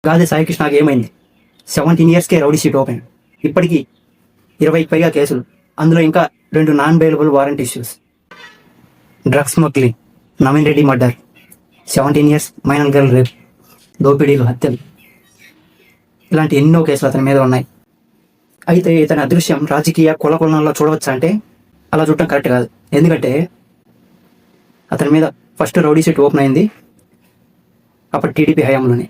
గాది సాయికృష్ణకి ఏమైంది? 17 ఇయర్స్కే rowdy sheet open. ఇప్పటికీ 20కి పైగా కేసులు, అందులో ఇంకా 2 non bailable warrant issues. Drugs smuggling, Naveen Reddy murder, 17 years minor girl rape, దోపిడీలు, హత్యలు, ఇలాంటి ఎన్నో కేసులు అతని మీద ఉన్నాయి. అయితే ఇతని అదృశ్యం రాజకీయ కులకొలంలో చూడవచ్చా అంటే అలా చూడటం కరెక్ట్ కాదు. ఎందుకంటే అతని మీద ఫస్ట్ రౌడీ షీట్ ఓపెన్ అయింది అప్పుడు టీడీపీ హయాంలోనే.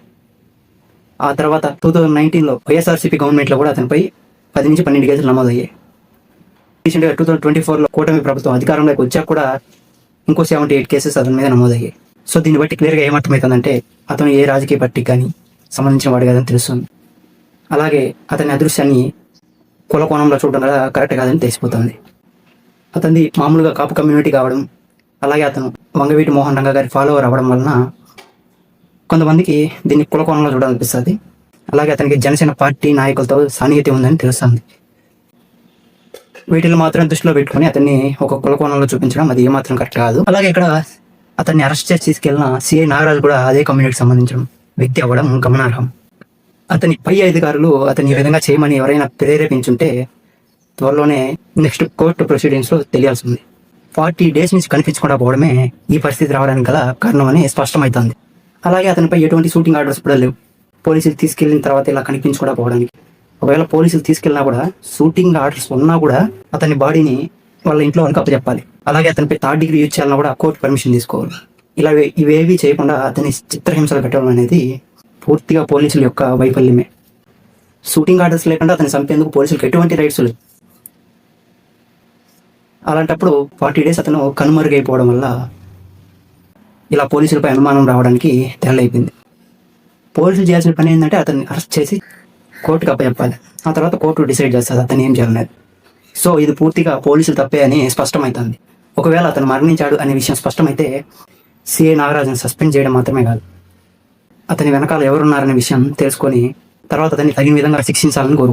ఆ తర్వాత 2019లో వైఎస్ఆర్సీపీ గవర్నమెంట్లో కూడా అతనిపై 10 నుంచి 12 కేసులు నమోదయ్యాయి. రీసెంట్గా 2024లో కూటమి ప్రభుత్వం అధికారంలోకి వచ్చాక కూడా ఇంకో 78 కేసెస్ అతని మీద నమోదయ్యాయి. సో దీన్ని బట్టి క్లియర్గా ఏమర్థమవుతుందంటే అతను ఏ రాజకీయ పార్టీకి కానీ సంబంధించిన వాడు కాదని తెలుస్తుంది. అలాగే అతని అదృశ్యాన్ని కుల కోణంలో చూడడం కూడా కరెక్ట్ కాదని తెలిసిపోతుంది. అతనిది మామూలుగా కాపు కమ్యూనిటీ కావడం, అలాగే అతను వంగవీటి మోహన్ రంగా గారి ఫాలోవర్ అవ్వడం వలన కొంతమందికి దీన్ని కుల కోణంలో చూడాలనిపిస్తుంది. అలాగే అతనికి జనసేన పార్టీ నాయకులతో సాన్నిహిత్యం ఉందని తెలుస్తుంది. వీటిని మాత్రం దృష్టిలో పెట్టుకుని అతన్ని ఒక కుల కోణంలో చూపించడం అది ఏమాత్రం కరెక్ట్ కాదు. అలాగే ఇక్కడ అతన్ని అరెస్ట్ చేసి తీసుకెళ్లిన సిఐ నాగరాజు కూడా అదే కమ్యూనిటీకి సంబంధించిన వ్యక్తి అవ్వడం గమనార్హం. అతని పై అధికారులు అతని ఈ విధంగా చేయమని ఎవరైనా ప్రేరేపించుంటే త్వరలోనే నెక్స్ట్ కోర్టు ప్రొసీడింగ్స్లో తెలియాల్సి ఉంది. 40 days నుంచి కనిపించకుండా పోవడమే ఈ పరిస్థితి రావడానికి గల కారణం అని స్పష్టమవుతుంది. అలాగే అతనిపై ఎటువంటి షూటింగ్ ఆర్డర్స్ కూడా లేవు. పోలీసులు తీసుకెళ్లిన తర్వాత ఇలా కనిపించకుండా పోవడానికి. ఒకవేళ పోలీసులు తీసుకెళ్ళినా కూడా షూటింగ్ ఆర్డర్స్ ఉన్నా కూడా అతని బాడీని వాళ్ళ ఇంట్లో వాళ్ళకి అప్పచెప్పాలి. అలాగే అతనిపై 3rd degree యూజ్ చేయాలన్నా కూడా కోర్టు పర్మిషన్ తీసుకోవాలి. ఇలా ఇవేవి చేయకుండా అతని చిత్రహింసలు పెట్టడం అనేది పూర్తిగా పోలీసుల యొక్క వైఫల్యమే. షూటింగ్ ఆర్డర్స్ లేకుండా అతన్ని చంపేందుకు పోలీసులకు ఎటువంటి రైట్స్ లేవు. అలాంటప్పుడు 40 days అతను కనుమరుగైపోవడం వల్ల ఇలా పోలీసులపై అనుమానం రావడానికి తెరలైపోయింది. పోలీసులు చేయాల్సిన పని ఏంటంటే అతన్ని అరెస్ట్ చేసి కోర్టుకు అప్పచెప్పాలి. ఆ తర్వాత కోర్టు డిసైడ్ చేస్తుంది అతను ఏం చేయాలనేది. సో ఇది పూర్తిగా పోలీసులు తప్పే అని స్పష్టమవుతుంది. ఒకవేళ అతను మరణించాడు అనే విషయం స్పష్టమైతే సిఐ నాగరాజును సస్పెండ్ చేయడం మాత్రమే కాదు, అతని వెనకాల ఎవరున్నారనే విషయం తెలుసుకొని తర్వాత అతన్ని తగిన విధంగా శిక్షించాలని కోరుకుంటున్నాను.